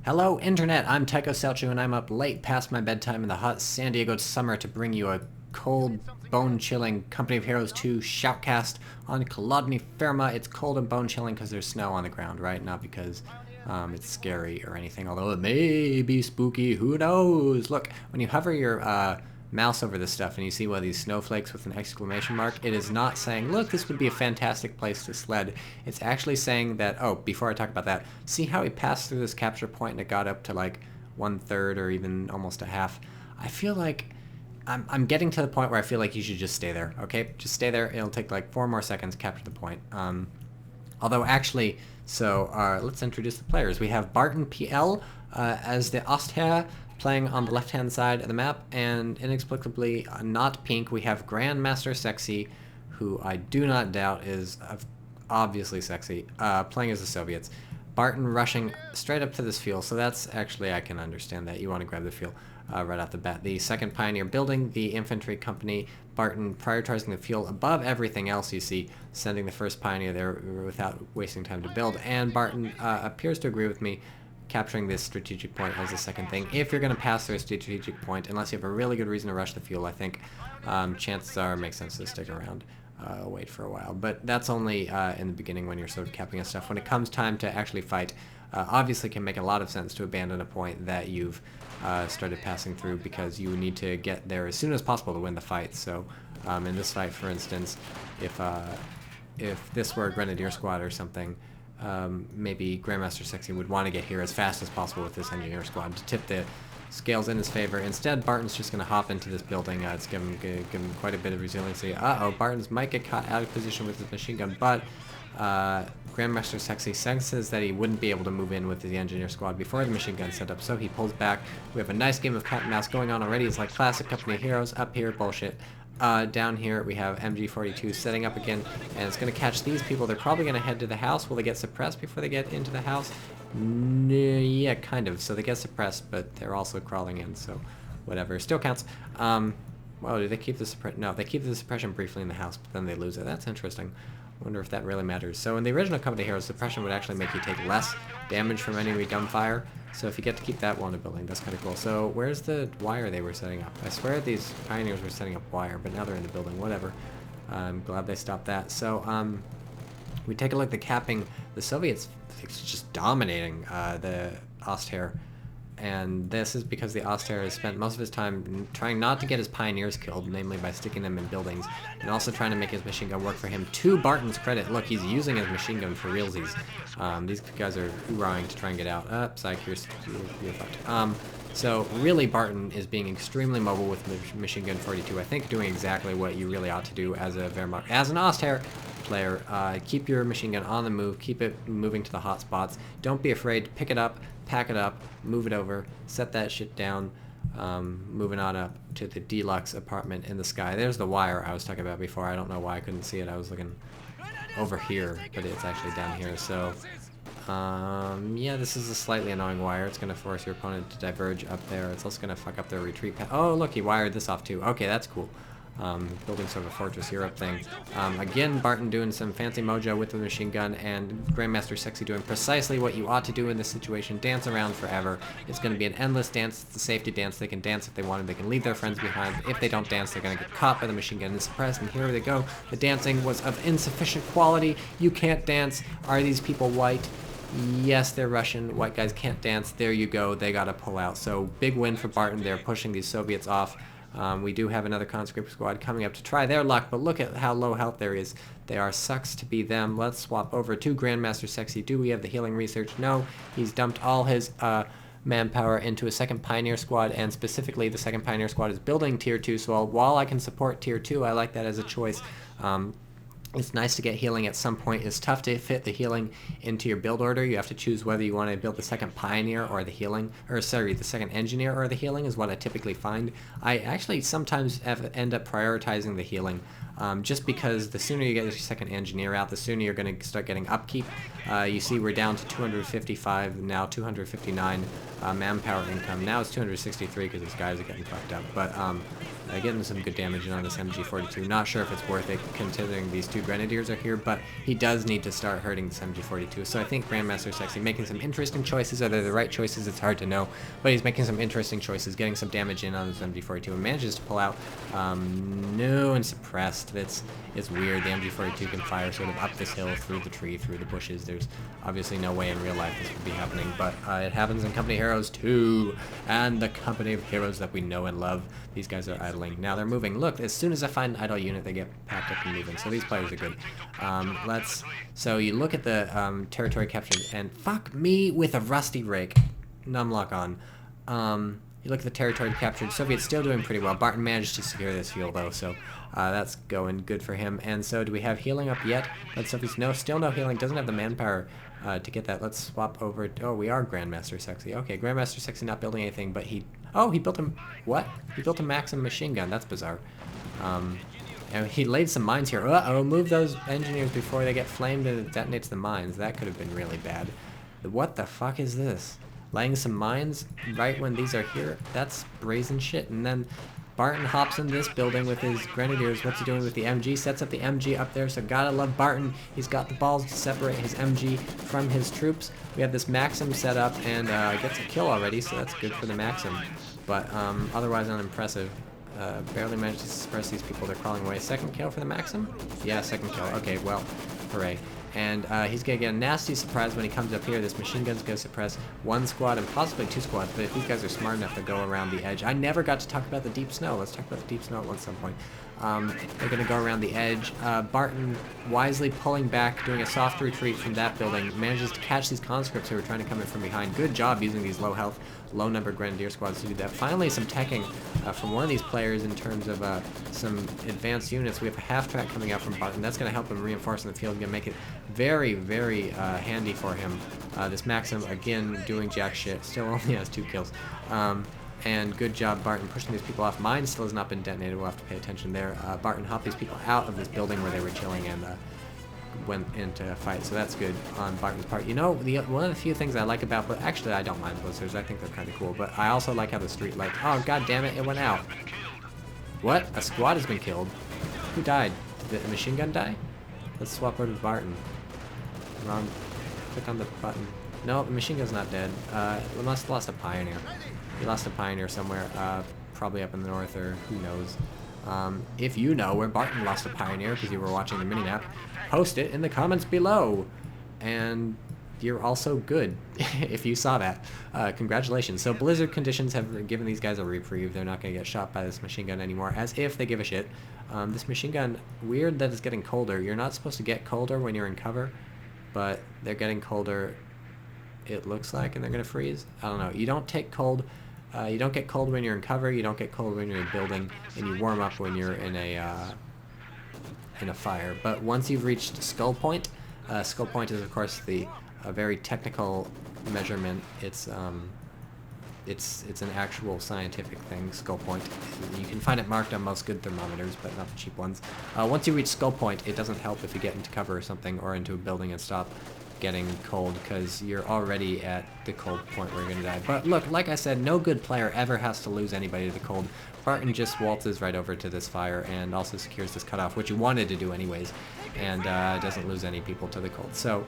Hello, Internet! I'm TychoCelchuuu, and I'm up late past my bedtime in the hot San Diego summer to bring you a cold, bone-chilling Company of Heroes 2 shoutcast on Kolodny Firma. It's cold and bone-chilling because there's snow on the ground, right? Not because it's scary or anything, although it may be spooky. Who knows? Look, when you hover your mouse over this stuff and you see one of these snowflakes with an exclamation mark, it is not saying, look, this would be a fantastic place to sled. It's actually saying that, oh, before I talk about that, see how he passed through this capture point and it got up to like 1/3 or even almost a half? I feel like I'm getting to the point where I feel like you should just stay there, okay? Just stay there. It'll take like 4 more seconds to capture the point. Although actually, so let's introduce the players. We have BartonPL as the Ostherr, playing on the left-hand side of the map, and inexplicably not pink, we have Grandmastersexy, who I do not doubt is obviously sexy, playing as the Soviets. Barton rushing straight up to this field, so that's actually, I can understand that. You want to grab the field right off the bat. The second Pioneer building, the Infantry company, Barton prioritizing the field above everything else you see, sending the first Pioneer there without wasting time to build, and Barton appears to agree with me, capturing this strategic point as the second thing. If you're going to pass through a strategic point, unless you have a really good reason to rush the fuel, I think chances are it makes sense to stick around, wait for a while. But that's only in the beginning when you're sort of capping and stuff. When it comes time to actually fight, obviously it can make a lot of sense to abandon a point that you've started passing through, because you need to get there as soon as possible to win the fight. So in this fight, for instance, if this were a Grenadier squad or something, maybe Grandmastersexy would want to get here as fast as possible with this engineer squad to tip the scales in his favor. Instead, Barton's just going to hop into this building. It's given him quite a bit of resiliency. Uh-oh, Barton's might get caught out of position with his machine gun, but Grandmastersexy senses that he wouldn't be able to move in with the engineer squad before the machine gun set up, so he pulls back. We have a nice game of cat and mouse going on already. It's like classic Company of Heroes. Up here, bullshit. Down here we have MG42 setting up again, and it's going to catch these people. They're probably going to head to the house. Will they get suppressed before they get into the house? Yeah, kind of. So they get suppressed, but they're also crawling in, so whatever. Still counts. Well, do they keep the suppression? No, they keep the suppression briefly in the house, but then they lose it. That's interesting. Wonder if that really matters. So in the original Company of Heroes, suppression would actually make you take less damage from enemy gunfire. So if you get to keep that one building, that's kind of cool. So where's the wire they were setting up? I swear these Pioneers were setting up wire, but now they're in the building. Whatever. I'm glad they stopped that. So we take a look at the capping. The Soviets just dominating the Ostherr. And this is because the Ostherr has spent most of his time trying not to get his Pioneers killed, namely by sticking them in buildings, and also trying to make his machine gun work for him. To Barton's credit, look, he's using his machine gun for realsies. These guys are hoorahing to try and get out. Psych, you're fucked. So really, Barton is being extremely mobile with machine gun 42. I think doing exactly what you really ought to do as a Wehrmacht, as an Ostherr player. Keep your machine gun on the move, keep it moving to the hot spots. Don't be afraid to pick it up, pack it up, move it over, set that shit down. Moving on up to the deluxe apartment in the sky. There's the wire I was talking about before. I don't know why I couldn't see it. I was looking over here, but it's actually down here. So yeah, this is a slightly annoying wire. It's going to force your opponent to diverge up there. It's also going to fuck up their retreat path. Oh, look, he wired this off too. Okay, that's cool. Building sort of a Fortress Europe thing. Again, Barton doing some fancy mojo with the machine gun, and Grandmastersexy doing precisely what you ought to do in this situation. Dance around forever. It's going to be an endless dance. It's a safety dance. They can dance if they want. They can leave their friends behind. If they don't dance, they're going to get caught by the machine gun and suppressed, and here they go. The dancing was of insufficient quality. You can't dance. Are these people white? Yes, they're Russian. White guys can't dance. There you go. They got to pull out. So big win for Barton. They're pushing these Soviets off. We do have another conscript squad coming up to try their luck, but look at how low health there is. They are sucks to be them. Let's swap over to Grandmastersexy. Do we have the healing research? No. He's dumped all his manpower into a second Pioneer squad, and specifically the second Pioneer squad is building Tier 2, so while I can support Tier 2, I like that as a choice. It's nice to get healing at some point. It's tough to fit the healing into your build order. You have to choose whether you want to build the second Pioneer or the healing, or sorry, the second Engineer or the healing is what I typically find. I actually sometimes end up prioritizing the healing, just because the sooner you get your second Engineer out, the sooner you're going to start getting upkeep. You see we're down to 255, now 259 manpower income. Now it's 263 because these guys are getting fucked up. But getting some good damage in on this MG42. Not sure if it's worth it considering these two Grenadiers are here, but he does need to start hurting this MG42. So I think Grandmastersexy making some interesting choices. Are they the right choices? It's hard to know. But he's making some interesting choices, getting some damage in on this MG42, and manages to pull out no and suppressed. It's weird. The MG42 can fire sort of up this hill, through the tree, through the bushes. There's obviously no way in real life this would be happening, but it happens in Company Heroes too, and the Company of Heroes that we know and love. These guys are idling. Now they're moving. Look, as soon as I find an idle unit, they get packed up and moving. So these players are good. So you look at the territory captured, and fuck me with a rusty rake. Numlock on. You look at the territory captured. Soviets still doing pretty well. Barton managed to secure this fuel though, so that's going good for him. And so do we have healing up yet? Let's Soviets still no healing. Doesn't have the manpower to get that. Let's swap over. Oh, we are Grandmastersexy. Okay, Grandmastersexy not building anything, but he built a what? He built a Maxim machine gun. That's bizarre. And he laid some mines here. Uh-oh, move those engineers before they get flamed and it detonates the mines. That could have been really bad. What the fuck is this? Laying some mines right when these are here? That's brazen shit. And then Barton hops in this building with his Grenadiers. What's he doing with the MG? Sets up the MG up there, so gotta love Barton. He's got the balls to separate his MG from his troops. We have this Maxim set up, and gets a kill already, so that's good for the Maxim. But otherwise unimpressive. Barely managed to suppress these people. They're crawling away. Second kill for the Maxim? Yeah, second kill. Okay, well, hooray. And he's going to get a nasty surprise when he comes up here. This machine gun's going to suppress one squad and possibly two squads, but if these guys are smart enough to go around the edge. I never got to talk about the deep snow. Let's talk about the deep snow at some point. They're going to go around the edge. Barton, wisely pulling back, doing a soft retreat from that building, manages to catch these conscripts who are trying to come in from behind. Good job using these low health, low number Grenadier squads to do that. Finally, some teching from one of these players in terms of some advanced units. We have a half-track coming out from Barton. That's going to help him reinforce in the field, going to make it very, very handy for him. This Maxim, again, doing jack shit, still only has 2 kills. And good job, Barton, pushing these people off. Mine still has not been detonated. We'll have to pay attention there. Barton hopped these people out of this building where they were chilling and went into a fight, so that's good on Barton's part. You know, one of the few things I like about, but actually I don't mind blizzards. I think they're kind of cool, but I also like how the street light. Oh, god damn it, it went out. What? A squad has been killed? Who died? Did the machine gun die? Let's swap over to Barton. Wrong. Click on the button. No, the machine gun's not dead. We must have lost a pioneer. We lost a pioneer somewhere, probably up in the north, or who knows. If you know where Barton lost a pioneer because you were watching the mini-map, post it in the comments below. And you're also good if you saw that. Congratulations. So blizzard conditions have given these guys a reprieve. They're not going to get shot by this machine gun anymore, as if they give a shit. This machine gun, weird that it's getting colder. You're not supposed to get colder when you're in cover, but they're getting colder, it looks like, and they're going to freeze. I don't know. You don't take cold. You don't get cold when you're in cover. You don't get cold when you're in building, and you warm up when you're in a fire. But once you've reached skull point is of course a very technical measurement. It's an actual scientific thing. Skull point. You can find it marked on most good thermometers, but not the cheap ones. Once you reach skull point, it doesn't help if you get into cover or something, or into a building and stop getting cold, because you're already at the cold point where you're going to die. But look, like I said, no good player ever has to lose anybody to the cold. Barton just waltzes right over to this fire and also secures this cutoff, which he wanted to do anyways, and doesn't lose any people to the cold. So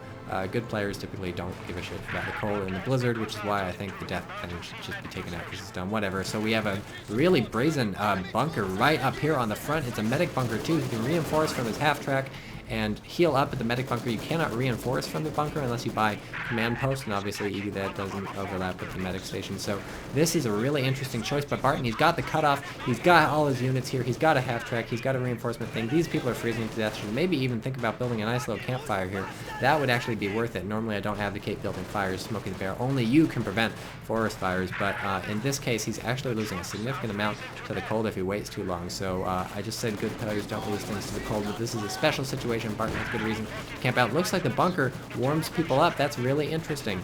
good players typically don't give a shit about the cold and the blizzard, which is why I think the death penning should just be taken out because it's done. Whatever. So we have a really brazen bunker right up here on the front. It's a medic bunker too. He can reinforce from his half track and heal up at the medic bunker. You cannot reinforce from the bunker unless you buy command post, and obviously that doesn't overlap with the medic station. So this is a really interesting choice by Barton. He's got the cutoff, he's got all his units here, he's got a half track, he's got a reinforcement thing. These people are freezing to death. Should maybe even think about building a nice little campfire here. That would actually be worth it. Normally I don't advocate building fires, smoking the bear. Only you can prevent forest fires, but in this case he's actually losing a significant amount to the cold if he waits too long. So I just said good players don't lose things to the cold, but this is a special situation. Barton has good reason to camp out. Looks like the bunker warms people up. That's really interesting.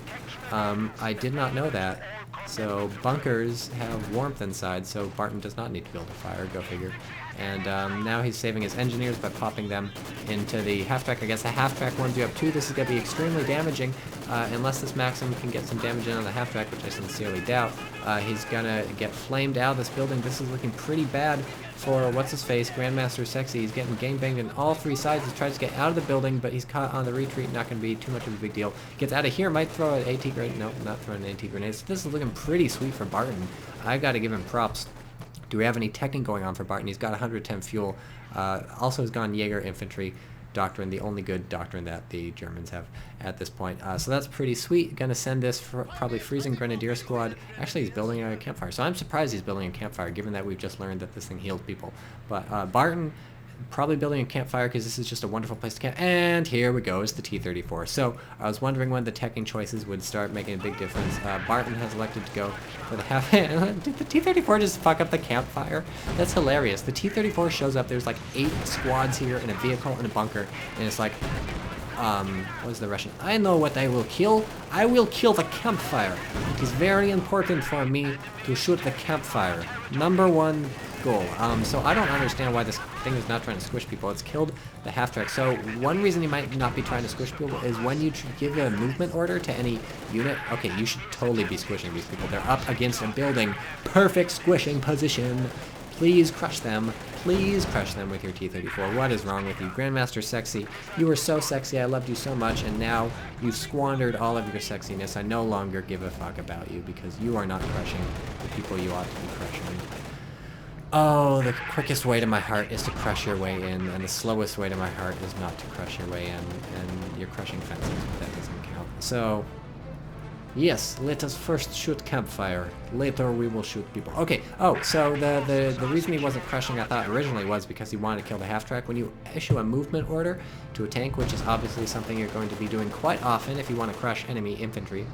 I did not know that. So bunkers have warmth inside, so Barton does not need to build a fire. Go figure. And now he's saving his engineers by popping them into the half-track. I guess the half-track warms you up too. This is going to be extremely damaging. unless this Maxim can get some damage in on the half-track, which I sincerely doubt. He's gonna get flamed out of this building. This is looking pretty bad for what's-his-face, Grandmastersexy. He's getting gangbanged on all three sides. He tries to get out of the building, but he's caught on the retreat. Not going to be too much of a big deal. Gets out of here, might throw an AT grenade. Nope, not throwing an AT grenade. So this is looking pretty sweet for Barton. I got to give him props. Do we have any teching going on for Barton? He's got 110 fuel. Also has gone Jaeger Infantry doctrine, the only good doctrine that the Germans have at this point. So that's pretty sweet. Gonna send this for probably freezing Grenadier squad. Actually, he's building a campfire. So I'm surprised he's building a campfire, given that we've just learned that this thing heals people. But Barton probably building a campfire because this is just a wonderful place to camp. And here we go, is the T-34. So I was wondering when the teching choices would start making a big difference. Barton has elected to go for the half. Did the T-34 just fuck up the campfire? That's hilarious. The T-34 shows up. There's like 8 squads here in a vehicle in a bunker, and it's like, what's the Russian? I know what I will kill. I will kill the campfire. It is very important for me to shoot the campfire. #1 goal. So I don't understand why this thing is not trying to squish people. It's killed the half-track. So one reason you might not be trying to squish people is when you give a movement order to any unit. Okay, you should totally be squishing these people. They're up against a building. Perfect squishing position. Please crush them. Please crush them with your T-34. What is wrong with you? Grandmastersexy, you were so sexy, I loved you so much, and now you've squandered all of your sexiness. I no longer give a fuck about you because you are not crushing the people you ought to be crushing. Oh, the quickest way to my heart is to crush your way in, and the slowest way to my heart is not to crush your way in, and you're crushing fences, but that doesn't count. So, yes, let us first shoot campfire. Later we will shoot people. Okay, so the reason he wasn't crushing, I thought originally, was because he wanted to kill the half-track. When you issue a movement order to a tank, which is obviously something you're going to be doing quite often if you want to crush enemy infantry,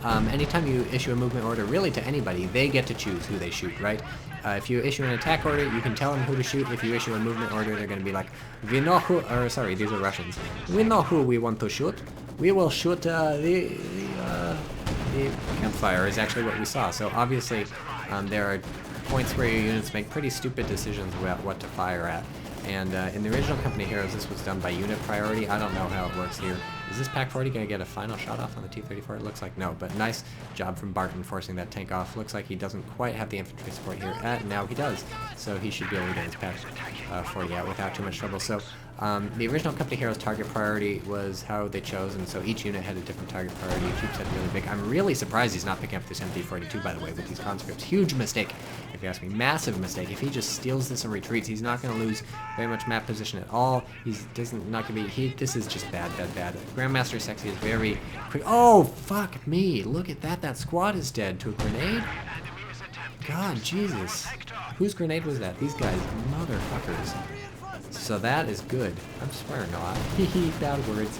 anytime you issue a movement order really to anybody, they get to choose who they shoot, right? If you issue an attack order, you can tell them who to shoot. If you issue a movement order, they're going to be like, we know who, or sorry, these are Russians. We know who we want to shoot. We will shoot the campfire is actually what we saw. So obviously, there are points where your units make pretty stupid decisions about what to fire at. And in the original Company Heroes, this was done by unit priority. I don't know how it works here. Is this Pack 40 going to get a final shot off on the T-34? It looks like no, but nice job from Barton forcing that tank off. Looks like he doesn't quite have the infantry support here. Now he does, so he should be able to get his Pack 40 out without too much trouble. So the original Company Heroes target priority was how they chose, and so each unit had a different target priority. He keeps it really big. I'm really surprised he's not picking up this MD-42, by the way, with these conscripts. Huge mistake, if you ask me. Massive mistake. If he just steals this and retreats, he's not going to lose very much map position at all. He's not going to be... This is just bad. Grandmastersexy is very quick. Oh, fuck me. Look at that. That squad is dead to a grenade. God, Jesus. Whose grenade was that? These guys, motherfuckers. So that is good. I'm swearing a lot. Bad words.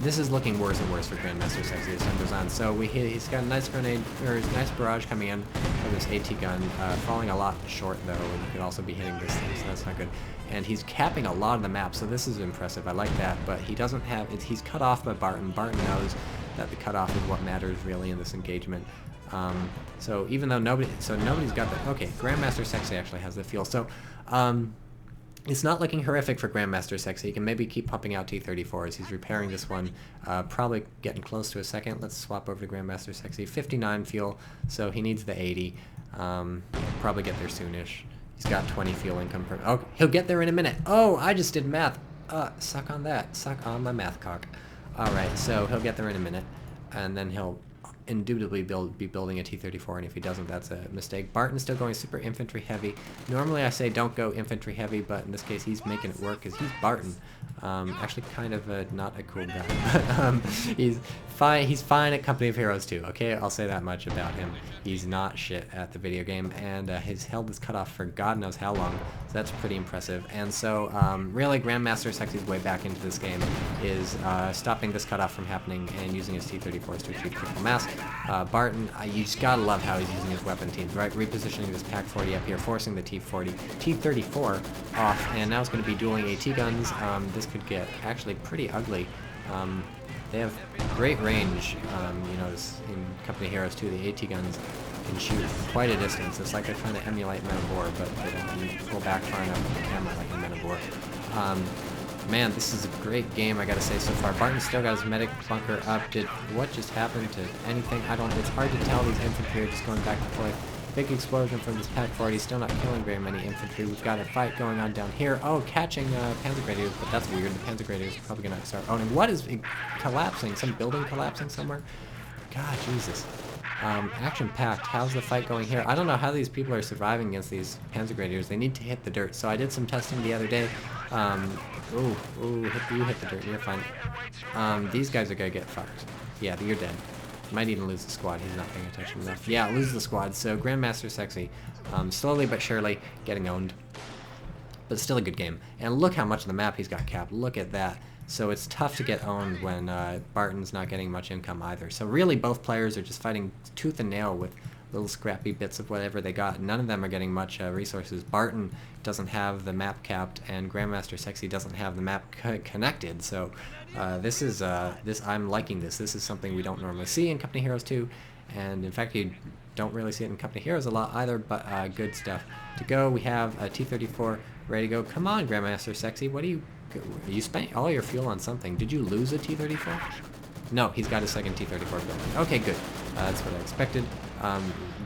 This is looking worse and worse for Grandmastersexy as time goes on. So he's got a nice grenade, or a nice barrage coming in for this AT gun, falling a lot short though, and he could also be hitting this thing, so that's not good. And he's capping a lot of the map, so this is impressive. I like that, but he doesn't have, he's cut off by Barton. Barton knows that the cutoff is what matters really in this engagement. So even though nobody's got the, okay, Grandmastersexy actually has the fuel. So, it's not looking horrific for Grandmastersexy. He can maybe keep pumping out T-34s. He's repairing this one, probably getting close to a second. Let's swap over to Grandmastersexy. 59 fuel, so he needs the 80. Probably get there soonish. He's got 20 fuel income per... Oh, he'll get there in a minute. Oh, I just did math. Suck on that. Suck on my math cock. Alright, so he'll get there in a minute, and then he'll indubitably be building a T-34, and if he doesn't, that's a mistake. Barton's still going super infantry heavy. Normally I say don't go infantry heavy, but in this case he's making it work because he's Barton. Actually kind of not a cool guy, but he's fine at Company of Heroes too, okay? I'll say that much about him. He's not shit at the video game, and his held is cut off for God knows how long, so that's pretty impressive. And so really Grandmastersexy's way back into this game is stopping this cutoff from happening and using his T-34s to achieve critical mass. Barton, you just gotta love how he's using his weapon teams, right? Repositioning this Pack 40 up here, forcing the T-34 off, and now it's going to be dueling AT guns. This could get actually pretty ugly. They have great range, you notice in Company Heroes too, the AT guns can shoot quite a distance. It's like they're trying to emulate Men of War, but they don't pull back far enough from the camera like in Men of War. Man, this is a great game, I gotta say, so far. Barton still got his medic bunker up. What just happened to anything? It's hard to tell. These infantry are just going back and forth. Big explosion from this Pack 40, still not killing very many infantry. We've got a fight going on down here. Oh, catching Panzer Grenadiers, but that's weird. The Panzer Grenadiers are probably gonna start owning. What is collapsing? Some building collapsing somewhere? God, Jesus. Action-packed. How's the fight going here? I don't know how these people are surviving against these Panzer Grenadiers. They need to hit the dirt. So I did some testing the other day. You hit the dirt. You're fine. These guys are gonna get fucked. Yeah, you're dead. Might even lose the squad. He's not paying attention enough. Yeah, lose the squad. So Grandmastersexy, slowly but surely getting owned. But still a good game. And look how much of the map he's got capped. Look at that. So it's tough to get owned when Barton's not getting much income either. So really both players are just fighting tooth and nail with little scrappy bits of whatever they got. None of them are getting much resources. Barton doesn't have the map capped, and Grandmastersexy doesn't have the map connected. So I'm liking this. This is something we don't normally see in Company Heroes 2, and in fact you don't really see it in Company Heroes a lot either, but good stuff to go. We have a T-34 ready to go. Come on, Grandmastersexy, what do you spent all your fuel on something. Did you lose a T-34? No, he's got a second T-34 building. Okay, good. That's what I expected.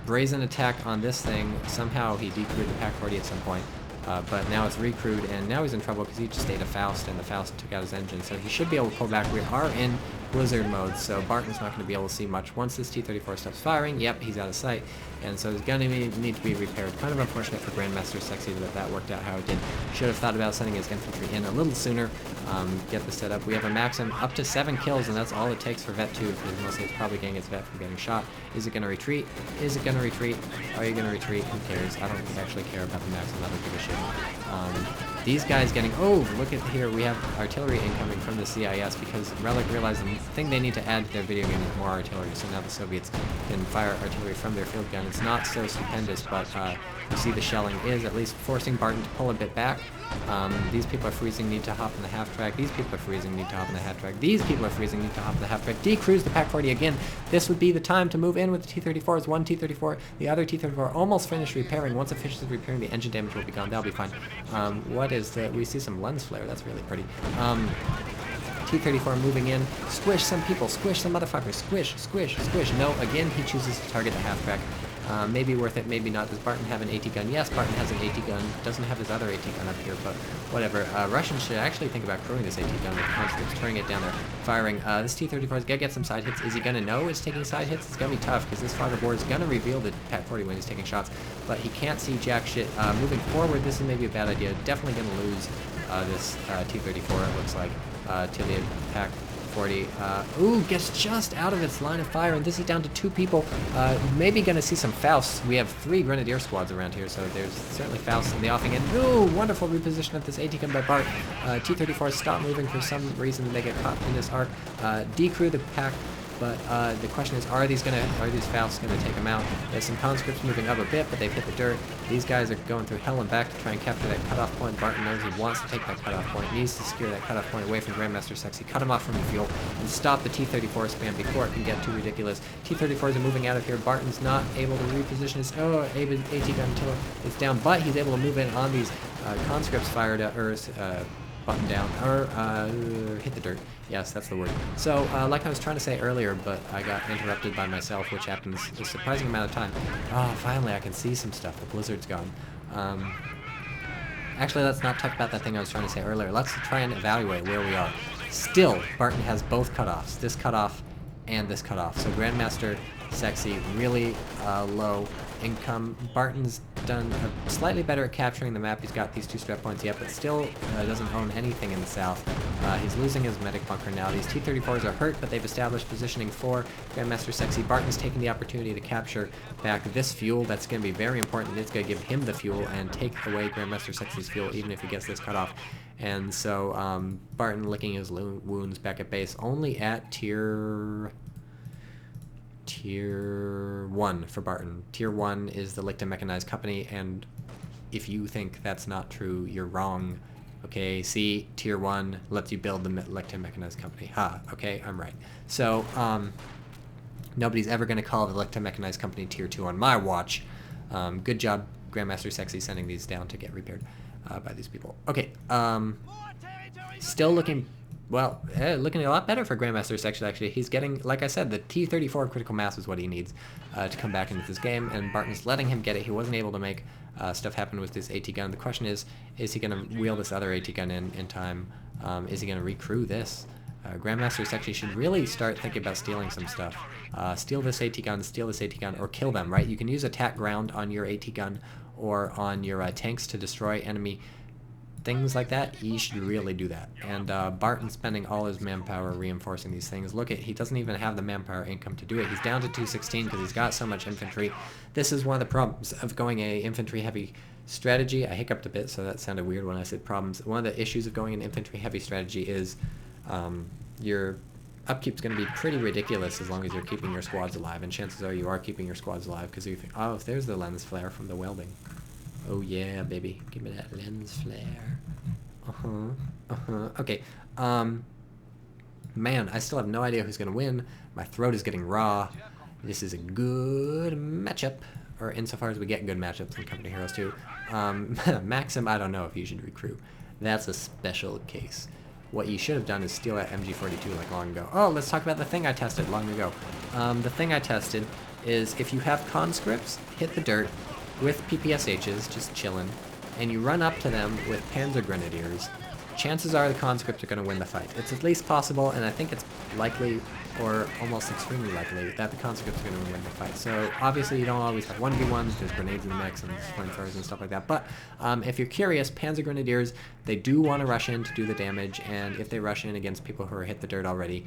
Brazen attack on this thing. Somehow he decrewed the Pack 40 at some point. But now it's recrewed, and now he's in trouble because he just ate a Faust, and the Faust took out his engine. So he should be able to pull back. We are in Blizzard mode, so Barton's not going to be able to see much. Once this T-34 stops firing, yep, he's out of sight. And so he's going to need to be repaired. Kind of unfortunate for Grandmastersexy that worked out how it did. Should have thought about sending his infantry in a little sooner. Get the setup. We have a maximum up to 7 kills, and that's all it takes for Vet 2, because mostly it's probably getting its Vet from getting shot. Is it going to retreat? Is it going to retreat? Are you going to retreat? Who cares? I don't actually care about the maximum. I don't give a shit. These guys getting... Oh, look at here. We have artillery incoming from the CIS, because Relic realized the thing they need to add to their video game is more artillery. So now the Soviets can fire artillery from their field gun. It's not so stupendous, but you see the shelling is at least forcing Barton to pull a bit back. These people are freezing, need to hop in the half-track. These people are freezing, need to hop in the half-track. These people are freezing, need to hop in the half-track. Decrews the Pack 40 again. This would be the time to move in with the T-34s. One T-34, the other T-34 almost finished repairing. Once it finishes repairing, the engine damage will be gone. That'll be fine. What is the... We see some lens flare. That's really pretty. T-34 moving in. Squish some people. Squish some motherfuckers. Squish, squish, squish. No, again, he chooses to target the half-track. Maybe worth it, maybe not. Does Barton have an AT gun? Yes, Barton has an AT gun. Doesn't have his other AT gun up here, but whatever. Russians should actually think about crewing this AT gun with conscripts, turning it down there, firing. This T-34 is gonna get some side hits. Is he gonna know it's taking side hits? It's gonna be tough, because this fog of war is gonna reveal the Pack 40 when he's taking shots, but he can't see jack shit. Moving forward, this is maybe a bad idea. Definitely gonna lose this T-34, it looks like, to the Pack 40. Ooh, gets just out of its line of fire, and this is down to 2 people. Maybe gonna see some Fausts. We have 3 Grenadier squads around here, so there's certainly Fausts in the offing end. Ooh, wonderful reposition of this AT gun by Bart. T-34 stop moving for some reason. They get caught in this arc. Decrew the Pack. But the question is, are these Fausts gonna take them out? There's some conscripts moving up a bit, but they've hit the dirt. These guys are going through hell and back to try and capture that cutoff point. Barton knows he wants to take that cutoff point, needs to secure that cutoff point away from Grandmastersexy, cut him off from the fuel, and stop the T-34 spam before it can get too ridiculous. T-34s are moving out of here. Barton's not able to reposition his AT gun until it's down, but he's able to move in on these conscripts fired at Earth. Button down, or hit the dirt. Yes, that's the word. So, like I was trying to say earlier, but I got interrupted by myself, which happens a surprising amount of time. Oh, finally I can see some stuff. The blizzard's gone. Actually, let's not talk about that thing I was trying to say earlier. Let's try and evaluate where we are. Still, Barton has both cutoffs. This cutoff and this cutoff. So Grandmastersexy really low income. Barton's done slightly better at capturing the map. He's got these 2 strap points yet, but still doesn't own anything in the south. He's losing his medic bunker now. These T-34s are hurt, but they've established positioning for Grandmastersexy. Barton's taking the opportunity to capture back this fuel. That's going to be very important. It's going to give him the fuel and take away Grandmastersexy's fuel, even if he gets this cut off. And so Barton licking his wounds back at base, only at tier 1 for Barton. Tier 1 is the Lichte Mechanized Company, and if you think that's not true, you're wrong. Okay, see, Tier 1 lets you build the Lichte Mechanized Company. Ha, okay, I'm right. So, nobody's ever going to call the Lichte Mechanized Company Tier 2 on my watch. Good job, Grandmastersexy, sending these down to get repaired. by these people. Okay, still looking, well, looking a lot better for Grandmastersexy, actually. He's getting, like I said, the T-34 critical mass is what he needs to come back into this game, and Barton's letting him get it. He wasn't able to make stuff happen with this AT gun. The question is he going to wheel this other AT gun in time? Is he going to recrew this? Grandmastersexy should really start thinking about stealing some stuff. Steal this AT gun, or kill them, right? You can use attack ground on your AT gun or on your tanks to destroy enemy things like that. You should really do that. And Barton's spending all his manpower reinforcing these things. Look at, he doesn't even have the manpower income to do it. He's down to 216 because he's got so much infantry. This is one of the problems of going a infantry heavy strategy. I hiccuped a bit, so that sounded weird when I said problems. One of the issues of going an infantry heavy strategy is your upkeep's going to be pretty ridiculous as long as you're keeping your squads alive, and chances are you are keeping your squads alive because you think, oh, if there's the lens flare from the welding. Oh yeah, baby, give me that lens flare. Okay, man, I still have no idea who's going to win. My throat is getting raw. This is a good matchup, or insofar as we get good matchups in Company Heroes 2. Maxim, I don't know if you should recruit. That's a special case. What you should have done is steal that MG42 like long ago. Oh, let's talk about the thing I tested long ago. The thing I tested is if you have conscripts hit the dirt with PPSHs, just chillin', and you run up to them with Panzer Grenadiers, chances are the conscripts are going to win the fight. It's at least possible, and I think it's likely, or almost extremely likely, that the conscripts are going to win the fight. So obviously you don't always have 1v1s, there's grenades in the mix and flamethrowers and stuff like that, but if you're curious, Panzer Grenadiers, they do want to rush in to do the damage, and if they rush in against people who are hit the dirt already,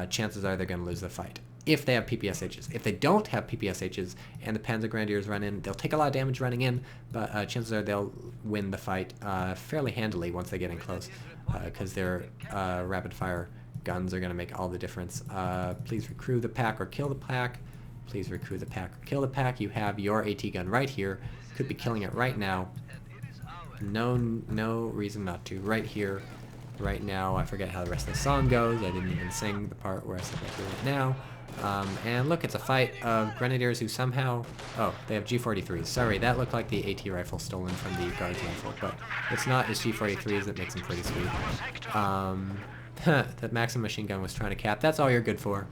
chances are they're going to lose the fight. If they have PPSHs. If they don't have PPSHs and the Panzer Grenadiers run in, they'll take a lot of damage running in, but chances are they'll win the fight fairly handily once they get in close, because their rapid-fire guns are going to make all the difference. Please recruit the pack or kill the pack. Please recruit the pack or kill the pack. You have your AT gun right here. Could be killing it right now. No reason not to. Right here, right now. I forget how the rest of the song goes. I didn't even sing the part where I said I do it now. And look, it's a fight of Grenadiers who somehow... Oh, they have G43s. Sorry, that looked like the AT rifle stolen from the Guards rifle, but it's not his G43s that makes him pretty sweet. That Maxim machine gun was trying to cap. That's all you're good for.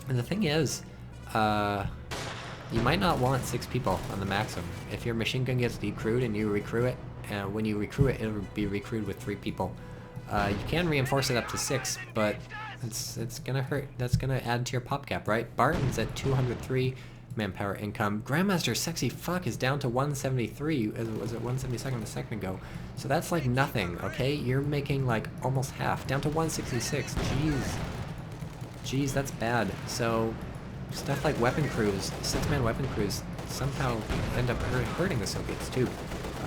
And the thing is, you might not want 6 people on the Maxim. If your machine gun gets decrewed and you recruit it, when you recruit it, it'll be recruited with 3 people. You can reinforce it up to 6, but it's gonna hurt. That's gonna add to your pop cap, right? Barton's at 203 manpower income. Grandmastersexy fuck is down to 173. Was it 172 a second ago? So that's like nothing, okay? You're making like almost half. Down to 166. Jeez, that's bad. So stuff like weapon crews, 6-man weapon crews, somehow end up hurting the Soviets too.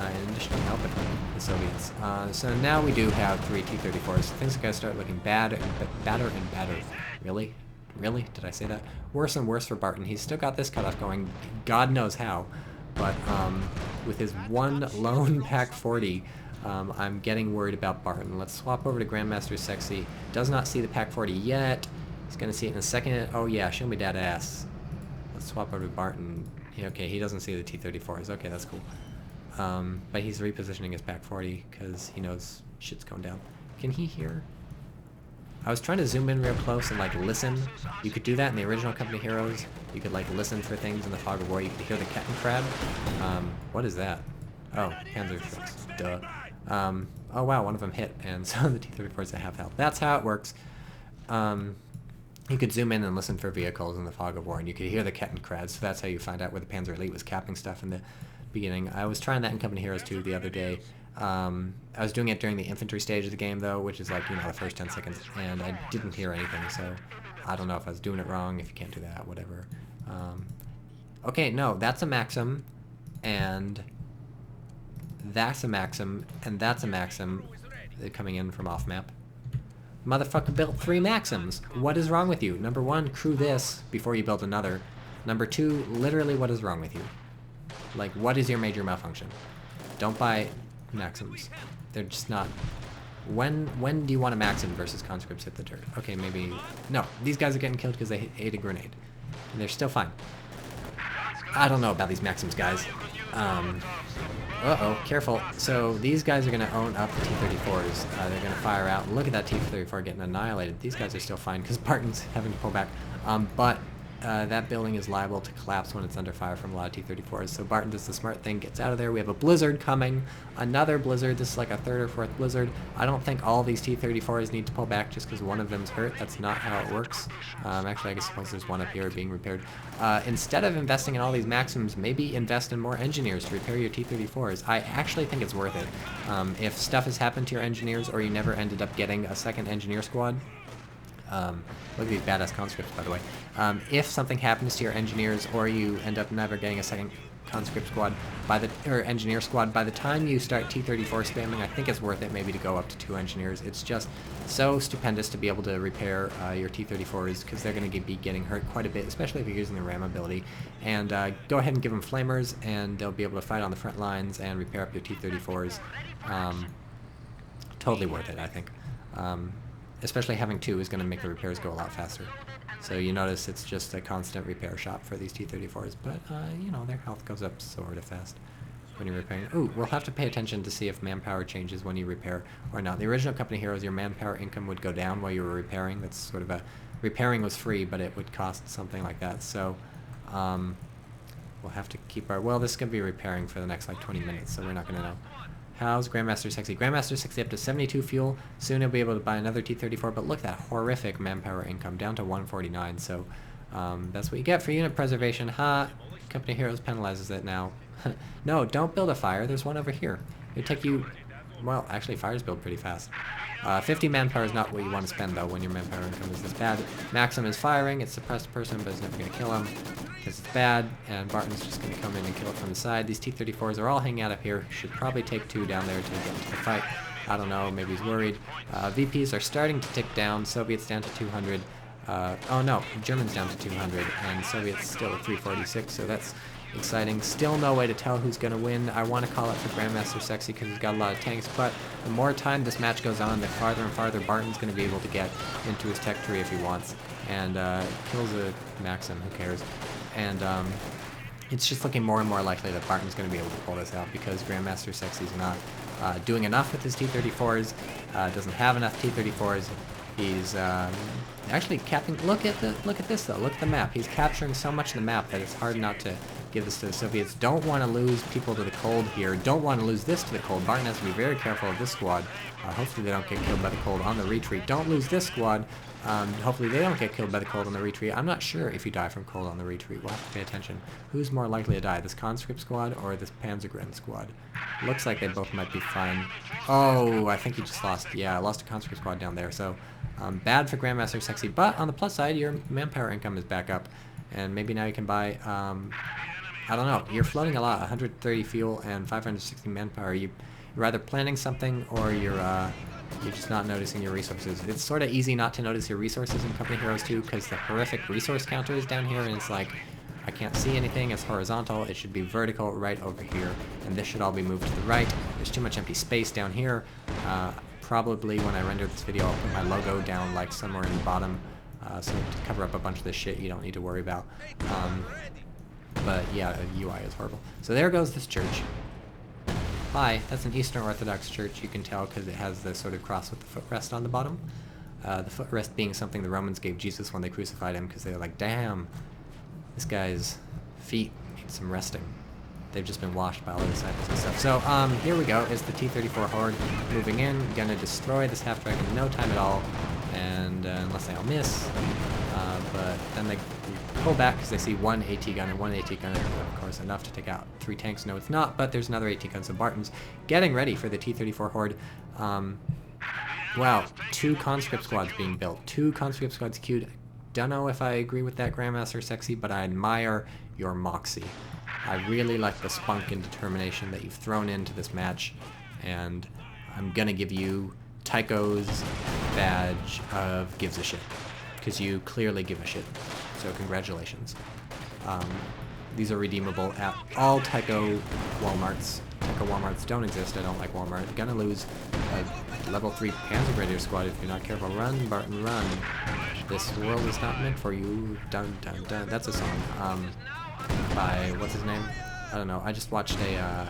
In addition to helping the Soviets. So now we do have 3 T-34s. Things are going to start looking badder and badder. Really? Really? Did I say that? Worse and worse for Barton. He's still got this cutoff going, God knows how. But with his one lone Pack 40, I'm getting worried about Barton. Let's swap over to Grandmastersexy. Does not see the Pack 40 yet. He's going to see it in a second. Oh yeah, show me that ass. Let's swap over to Barton. Yeah, okay, he doesn't see the T-34s. Okay, that's cool. But he's repositioning his Pack 40 because he knows shit's going down. Can he hear? I was trying to zoom in real close and like listen. You could do that in the original Company Heroes. You could like listen for things in the fog of war. You could hear the cat and crab. What is that? Oh, Panzer trucks. Duh. Oh wow, one of them hit, and so the T-34s at half health. That's how it works. You could zoom in and listen for vehicles in the fog of war, and you could hear the cat and crabs. So that's how you find out where the Panzer Elite was capping stuff in the beginning. I was trying that in Company Heroes 2 the other day. I was doing it during the infantry stage of the game though, which is like, you know, the first 10 seconds, and I didn't hear anything, so I don't know if I was doing it wrong. If you can't do that, whatever. Okay, no, that's a Maxim, and that's a Maxim, and that's a Maxim coming in from off map. Motherfucker built 3 Maxims. What is wrong with you? Number 1, crew this before you build another. Number 2, literally what is wrong with you? Like, what is your major malfunction? Don't buy Maxims. They're just not... When do you want a Maxim versus conscripts hit the dirt? Okay, maybe... No, these guys are getting killed because they ate a grenade. And they're still fine. I don't know about these Maxims, guys. Uh-oh, careful. So these guys are going to own up the T-34s. They're going to fire out. Look at that T-34 getting annihilated. These guys are still fine because Barton's having to pull back. But that building is liable to collapse when it's under fire from a lot of T-34s. So Barton does the smart thing, gets out of there. We have a blizzard coming. Another blizzard. This is like a third or fourth blizzard. I don't think all these T-34s need to pull back just because one of them's hurt. That's not how it works. Actually, I guess suppose there's one up here being repaired. Instead of investing in all these Maxims, maybe invest in more engineers to repair your T-34s. I actually think it's worth it. If stuff has happened to your engineers or you never ended up getting a second engineer squad, look at these badass conscripts, by the way. If something happens to your engineers, or you end up never getting a second conscript squad or engineer squad, by the time you start T-34 spamming, I think it's worth it maybe to go up to 2 engineers. It's just so stupendous to be able to repair your T-34s because they're going to be getting hurt quite a bit, especially if you're using the RAM ability. And go ahead and give them flamers, and they'll be able to fight on the front lines and repair up your T-34s. Totally worth it, I think. Especially having 2 is going to make the repairs go a lot faster. So you notice it's just a constant repair shop for these T-34s, but you know, their health goes up sort of fast when you're repairing. Ooh, we'll have to pay attention to see if manpower changes when you repair or not. The original company heroes, your manpower income would go down while you were repairing. That's sort of a... Repairing was free, but it would cost something like that. So we'll have to keep our... Well, this is going to be repairing for the next like 20 minutes, so we're not going to know. How's Grandmastersexy? Grandmastersexy up to 72 fuel. Soon he'll be able to buy another T-34, but look at that horrific manpower income, down to 149. So that's what you get for unit preservation. Ha! Company Heroes penalizes it now. No, don't build a fire. There's one over here. It'd take you... Well, actually, fires build pretty fast. 50 manpower is not what you want to spend, though, when your manpower income is this bad. Maxim is firing. It's suppressed a person, but it's never going to kill him because it's bad, and Barton's just going to come in and kill it from the side. These T-34s are all hanging out up here. Should probably take 2 down there to get into the fight. I don't know. Maybe he's worried. VPs are starting to tick down. Soviets down to 200. Oh, no. Germans down to 200, and Soviets still at 346, so that's... exciting. Still no way to tell who's going to win. I want to call it for Grandmastersexy because he's got a lot of tanks, but the more time this match goes on, the farther and farther Barton's going to be able to get into his tech tree if he wants. And kills a Maxim, who cares? And it's just looking more and more likely that Barton's going to be able to pull this out because Grandmastersexy's not doing enough with his T-34s, doesn't have enough T-34s. He's actually capping... Look at this, though. Look at the map. He's capturing so much of the map that it's hard not to give this to the Soviets. Don't want to lose people to the cold here. Don't want to lose this to the cold. Barton has to be very careful of this squad. Hopefully they don't get killed by the cold on the retreat. Don't lose this squad. Hopefully they don't get killed by the cold on the retreat. I'm not sure if you die from cold on the retreat. We'll have to pay attention. Who's more likely to die, this conscript squad or this Panzergren squad? Looks like they both might be fine. Oh, I think he just lost. Yeah, I lost a conscript squad down there, so bad for Grandmastersexy. But on the plus side, your manpower income is back up, and maybe now you can buy... I don't know. You're floating a lot. 130 fuel and 560 manpower. You're either planning something or you're just not noticing your resources. It's sort of easy not to notice your resources in Company Heroes 2 because the horrific resource counter is down here and it's like, I can't see anything. It's horizontal. It should be vertical right over here. And this should all be moved to the right. There's too much empty space down here. Probably when I render this video, I'll put my logo down like somewhere in the bottom so to cover up a bunch of this shit you don't need to worry about. But yeah, the UI is horrible. So there goes this church. Hi, that's an Eastern Orthodox church. You can tell because it has the sort of cross with the footrest on the bottom. The footrest being something the Romans gave Jesus when they crucified him because they were like, damn, this guy's feet need some resting. They've just been washed by all the disciples and stuff. So here we go. Is the T-34 horde moving in, gonna destroy this half-dragon in no time at all, and unless they all miss. But then they pull back because they see one AT gun, and one AT gun is, of course, enough to take out 3 tanks. No, it's not, but there's another AT gun, so Barton's getting ready for the T-34 horde. Wow, 2 conscript squads being built. 2 conscript squads queued. Don't know if I agree with that, Grandmastersexy, but I admire your moxie. I really like the spunk and determination that you've thrown into this match, and I'm gonna give you Tycho's badge of gives a shit, because you clearly give a shit. So congratulations. These are redeemable at all Tycho Walmarts. Tycho Walmarts don't exist. I don't like Walmart. You're gonna lose a level 3 Panzergrenadier squad if you're not careful. Run, Barton, run. This world is not meant for you. Dun dun dun. That's a song. By what's his name? I don't know. I just watched a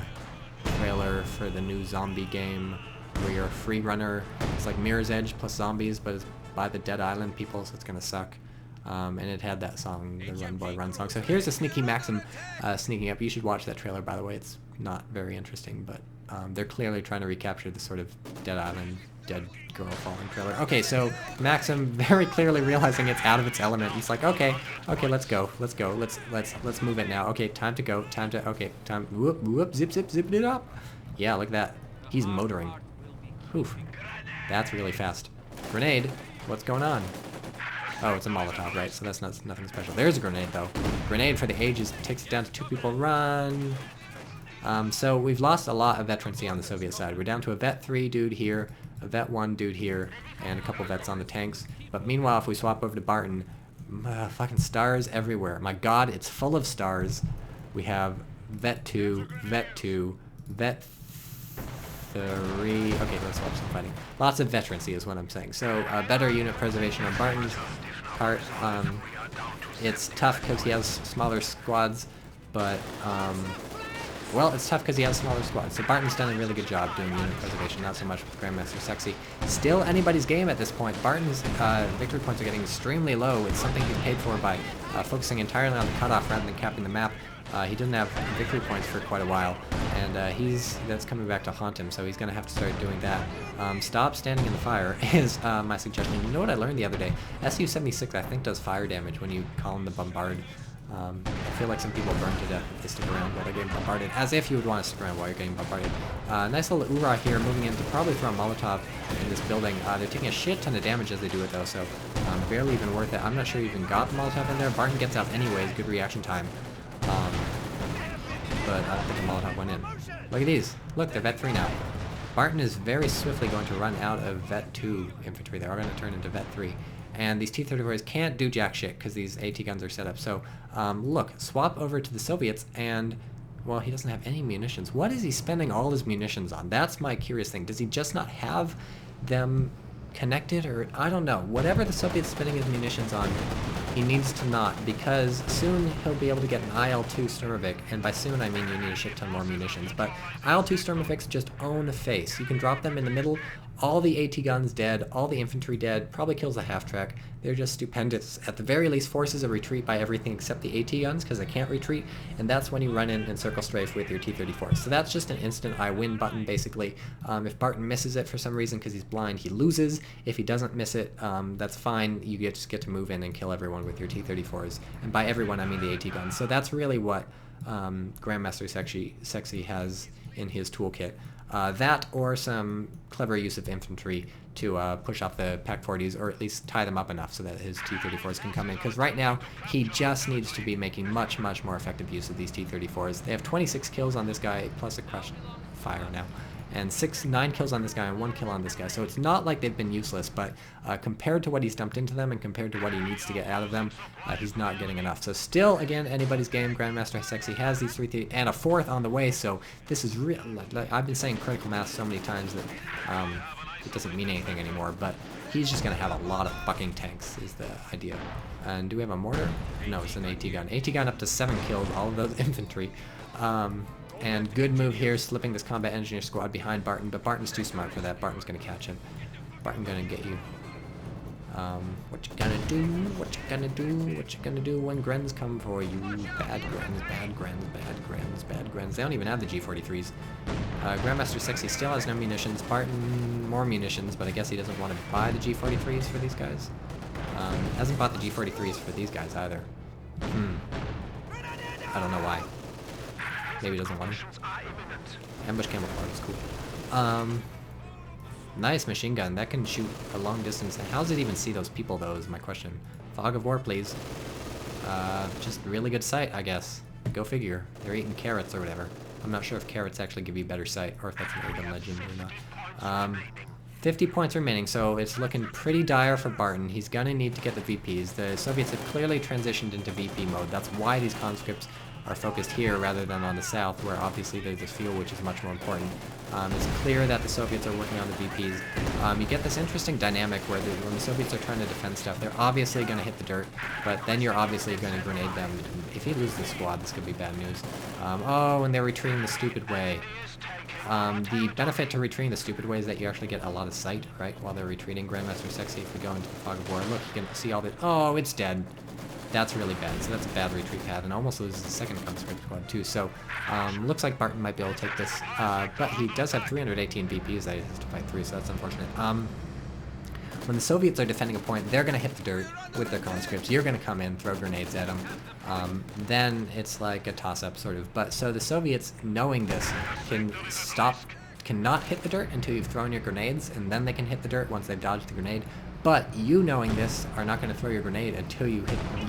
trailer for the new zombie game where you're a free runner. It's like Mirror's Edge plus zombies, but it's by the Dead Island people, so it's gonna suck. And it had that song, the Run Boy Run song. So here's a sneaky Maxim sneaking up. You should watch that trailer, by the way. It's not very interesting, but they're clearly trying to recapture the sort of Dead Island, dead girl falling trailer. Okay, so Maxim very clearly realizing it's out of its element. He's like, okay, let's go, let's move it now. Okay, time to go, whoop, zip it up. Yeah, look at that. He's motoring. Oof, that's really fast. Grenade, what's going on? Oh, it's a Molotov, right? So that's nothing special. There's a grenade, though. Grenade for the ages, takes it down to 2 people. Run! So we've lost a lot of veterancy on the Soviet side. We're down to a Vet 3 dude here, a Vet 1 dude here, and a couple vets on the tanks. But meanwhile, if we swap over to Barton, fucking stars everywhere. My god, it's full of stars. We have Vet 2, Vet 2, Vet 3. Okay, let's swap some fighting. Lots of veterancy is what I'm saying. So better unit preservation on Barton's part. It's tough because he has smaller squads, but well, it's tough because he has smaller squads. So Barton's done a really good job doing unit preservation, not so much with Grandmastersexy. Still anybody's game at this point. Barton's victory points are getting extremely low. It's something he's paid for by focusing entirely on the cutoff rather than capping the map. He didn't have victory points for quite a while, and that's coming back to haunt him, so he's going to have to start doing that. Stop standing in the fire is my suggestion. You know what I learned the other day? Su-76 I think does fire damage when you call him the bombard. I feel like some people burn to death if they stick around while they're getting bombarded, as if you would want to stick around while you're getting bombarded. Nice little oorah here, moving in to probably throw a Molotov in this building. They're taking a shit ton of damage as they do it, though, so barely even worth it. I'm not sure you even got the Molotov in there. Barton gets out anyways, good reaction time. But I don't think the Molotov went in. Look at these. Look, they're Vet 3 now. Barton is very swiftly going to run out of Vet 2 infantry. They're all going to turn into Vet 3. And these T-34s can't do jack shit because these AT guns are set up. So, look, swap over to the Soviets and, well, he doesn't have any munitions. What is he spending all his munitions on? That's my curious thing. Does he just not have them connected, or I don't know. Whatever the Soviets spending his munitions on, he needs to not, because soon he'll be able to get an IL-2 Sturmovik, and by soon I mean you need a shit ton more munitions. But IL-2 Sturmoviks just own a face. You can drop them in the middle, all the AT guns dead, all the infantry dead, probably kills a half-track. They're just stupendous. At the very least, forces a retreat by everything except the AT guns, because they can't retreat, and that's when you run in and circle strafe with your T-34. So that's just an instant I win button, basically. If Barton misses it for some reason because he's blind, he loses. If he doesn't miss it, that's fine. You just get to move in and kill everyone with your T-34s. And by everyone, I mean the AT guns. So that's really what Grandmastersexy has in his toolkit. That or some clever use of infantry to push off the Pak-40s, or at least tie them up enough so that his T-34s can come in. Because right now, he just needs to be making much, much more effective use of these T-34s. They have 26 kills on this guy, plus a crushed fire now. And 9 kills on this guy and 1 kill on this guy. So it's not like they've been useless, but compared to what he's dumped into them and compared to what he needs to get out of them, he's not getting enough. So still, again, anybody's game. Grandmastersexy has these 3 and a 4th on the way, so this is real. Like, I've been saying critical mass so many times that it doesn't mean anything anymore, but he's just going to have a lot of fucking tanks is the idea. And do we have a mortar? No, it's an AT gun. AT gun up to 7 kills, all of those infantry. And good move here, slipping this combat engineer squad behind Barton, but Barton's too smart for that. Barton's gonna catch him. Barton gonna get you. What you gonna do? What you gonna do? What you gonna do when Grens come for you? Bad Grens, bad Grens, bad Grens, bad Grens. They don't even have the G43s. Grandmastersexy still has no munitions. Barton, more munitions, but I guess he doesn't want to buy the G43s for these guys. Hasn't bought the G43s for these guys either. I don't know why. Maybe he doesn't want him. Ambush camouflage is cool. Nice machine gun. That can shoot a long distance. And how does it even see those people, though, is my question. Fog of War, please. Just really good sight, I guess. Go figure. They're eating carrots or whatever. I'm not sure if carrots actually give you better sight, or if that's an urban legend or not. 50 points remaining, so it's looking pretty dire for Barton. He's gonna need to get the VPs. The Soviets have clearly transitioned into VP mode. That's why these conscripts are focused here rather than on the south, where obviously there's this fuel, which is much more important. It's clear that the Soviets are working on the VPs. You get this interesting dynamic where when the Soviets are trying to defend stuff, they're obviously going to hit the dirt, but then you're obviously going to grenade them. If you lose this squad, this could be bad news. Oh, and they're retreating the stupid way. The benefit to retreating the stupid way is that you actually get a lot of sight, right, while they're retreating. Grandmastersexy, if we go into the fog of war, look, you can see all the... Oh, it's dead. That's really bad. So that's a bad retreat path, and almost loses the second conscript squad too. So looks like Barton might be able to take this, but he does have 318 VPs that he has to fight through, so that's unfortunate. When the Soviets are defending a point, they're going to hit the dirt with their conscripts. You're going to come in, throw grenades at them. Then it's like a toss-up, sort of. But so the Soviets, knowing this, cannot hit the dirt until you've thrown your grenades, and then they can hit the dirt once they've dodged the grenade. But you, knowing this, are not going to throw your grenade until you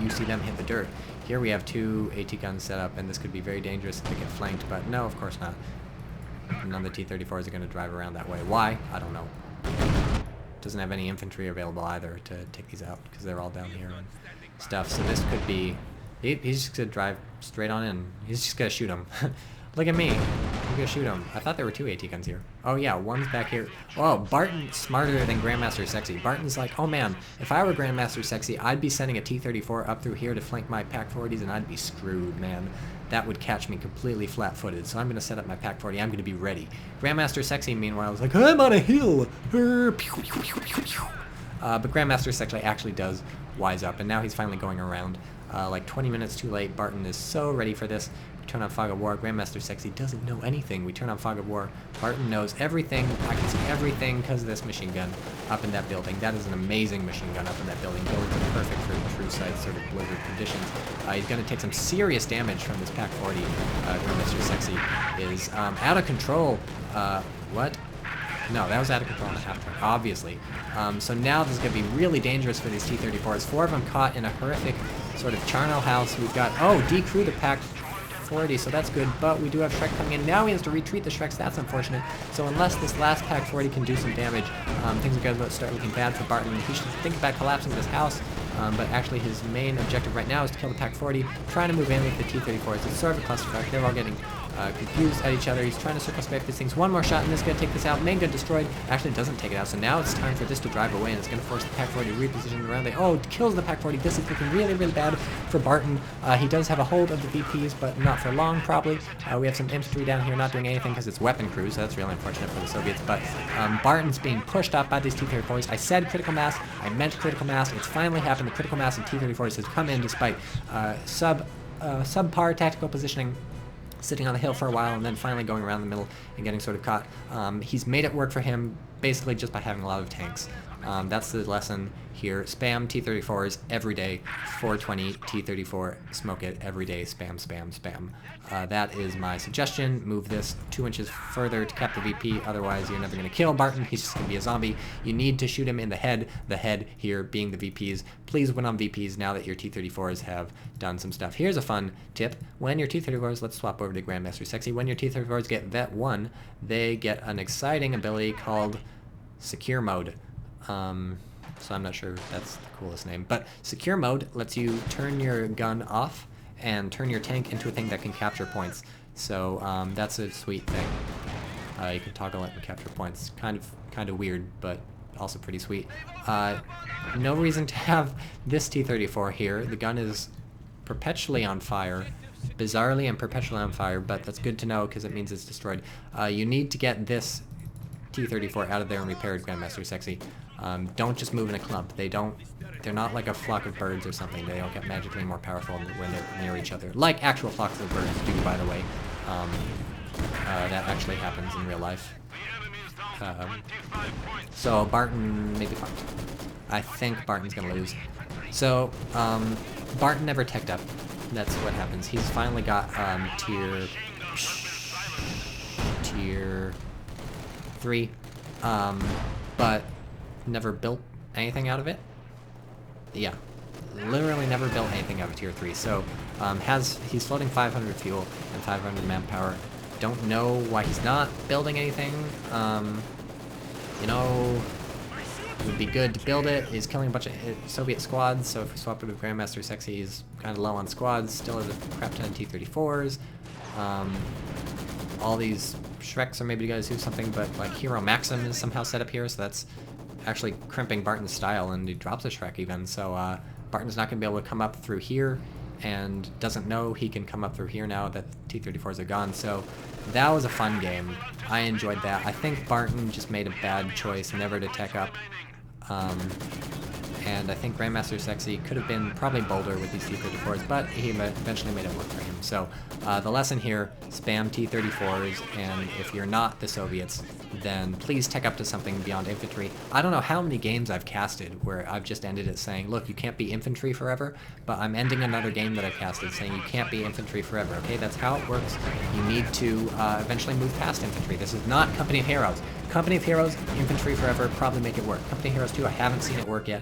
see them hit the dirt. Here we have two AT guns set up, and this could be very dangerous if they get flanked, but no, of course not. None of the T-34s are going to drive around that way. Why? I don't know. Doesn't have any infantry available either to take these out, because they're all down here and stuff. So this could be... He's just going to drive straight on in. He's just going to shoot him. Look at me. I'm gonna shoot him. I thought there were two AT guns here. Oh yeah, one's back here. Oh, Barton's smarter than Grandmastersexy. Barton's like, oh man, if I were Grandmastersexy, I'd be sending a T-34 up through here to flank my Pak-40s, and I'd be screwed, man. That would catch me completely flat-footed, so I'm gonna set up my Pak-40. I'm gonna be ready. Grandmastersexy, meanwhile, is like, I'm on a hill. But Grandmastersexy actually does wise up, and now he's finally going around. Like 20 minutes too late. Barton is so ready for this. We turn on Fog of War. Grandmastersexy doesn't know anything. We turn on Fog of War. Barton knows everything. I can see everything because of this machine gun up in that building. That is an amazing machine gun up in that building. Buildings are perfect for the true sight sort of blizzard conditions. He's going to take some serious damage from this Pak-40. Grandmastersexy is out of control. What? No, that was out of control in the half-turn, obviously. So now this is going to be really dangerous for these T-34s. 4 of them caught in a horrific sort of charnel house. We've got, oh, decrew the Pak-40, so that's good, but we do have Shrek coming in. Now he has to retreat the Shreks. That's unfortunate. So unless this last Pak-40 can do some damage, things are going to start looking bad for Barton. He should think about collapsing this house. But actually his main objective right now is to kill the Pak-40, trying to move in with the T-34s. It's sort of a clusterfuck. They're all getting confused at each other. He's trying to circumspect these things. One more shot, and this is going to take this out. Main gun destroyed. Actually doesn't take it out, so now it's time for this to drive away, and it's going to force the Pak-40 to reposition around there. Oh, it kills the Pak-40. This is looking really, really bad for Barton. He does have a hold of the VPs, but not for long, probably. We have some infantry down here not doing anything because it's weapon crews, so that's really unfortunate for the Soviets. But Barton's being pushed off by these T-34s. I said critical mass. I meant critical mass. It's finally happened. The critical mass of T-34s has come in despite subpar tactical positioning, sitting on the hill for a while and then finally going around the middle and getting sort of caught. He's made it work for him basically just by having a lot of tanks. That's the lesson here. Spam T-34s every day. 420 T-34, smoke it every day. Spam, spam, spam. That is my suggestion. Move this 2 inches further to cap the VP, otherwise you're never going to kill Barton. He's just going to be a zombie. You need to shoot him in the head here being the VPs. Please win on VPs now that your T-34s have done some stuff. Here's a fun tip. When your T-34s, let's swap over to Grandmastersexy, when your T-34s get Vet 1, they get an exciting ability called Secure Mode. So I'm not sure if that's the coolest name, but Secure Mode lets you turn your gun off and turn your tank into a thing that can capture points. So that's a sweet thing. You can toggle it and capture points. Kind of weird, but also pretty sweet. No reason to have this T-34 here. The gun is perpetually on fire. Bizarrely and perpetually on fire, but that's good to know because it means it's destroyed. You need to get this T-34 out of there and repaired, Grandmastersexy. Don't just move in a clump. They're not like a flock of birds or something. They don't get magically more powerful when they're near each other. Like actual flocks of birds do, by the way. That actually happens in real life. So Barton may be fine. I think Barton's gonna lose. So Barton never teched up. That's what happens. He's finally got tier 3, but never built anything out of it. Yeah, literally never built anything out of tier 3. So he's floating 500 fuel and 500 manpower. Don't know why he's not building anything. You know, would be good to build it. He's killing a bunch of Soviet squads, so if we swap it with Grandmastersexy, he's kind of low on squads, still has a crap ton of T-34s. All these Shreks are maybe going to do something, but like Hero Maxim is somehow set up here, so that's actually crimping Barton's style, and he drops a Shrek even, so Barton's not going to be able to come up through here, and doesn't know he can come up through here now that T-34s are gone, so that was a fun game. I enjoyed that. I think Barton just made a bad choice never to tech up, and I think Grandmastersexy could have been probably bolder with these T-34s, but he eventually made it work for him. So the lesson here, spam T-34s, and if you're not the Soviets, then please tech up to something beyond infantry. I don't know how many games I've casted where I've just ended it saying, look, you can't be infantry forever, but I'm ending another game that I casted saying you can't be infantry forever, okay? That's how it works. You need to eventually move past infantry. This is not Company of Heroes. Company of Heroes, infantry forever, probably make it work. Company of Heroes 2, I haven't seen it work yet.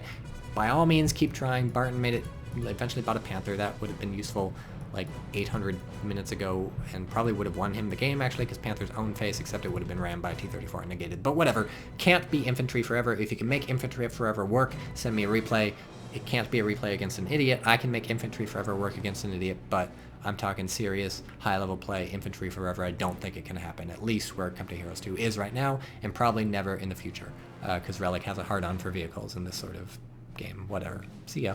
By all means, keep trying. Barton made it, eventually bought a Panther. That would have been useful like 800 minutes ago, and probably would have won him the game, actually, because Panther's own face, except it would have been rammed by T-34 and negated. But whatever. Can't be infantry forever. If you can make infantry forever work, send me a replay. It can't be a replay against an idiot. I can make infantry forever work against an idiot, but I'm talking serious, high-level play, infantry forever. I don't think it can happen, at least where Company of Heroes 2 is right now, and probably never in the future, because Relic has a hard-on for vehicles in this sort of game. Whatever. See ya.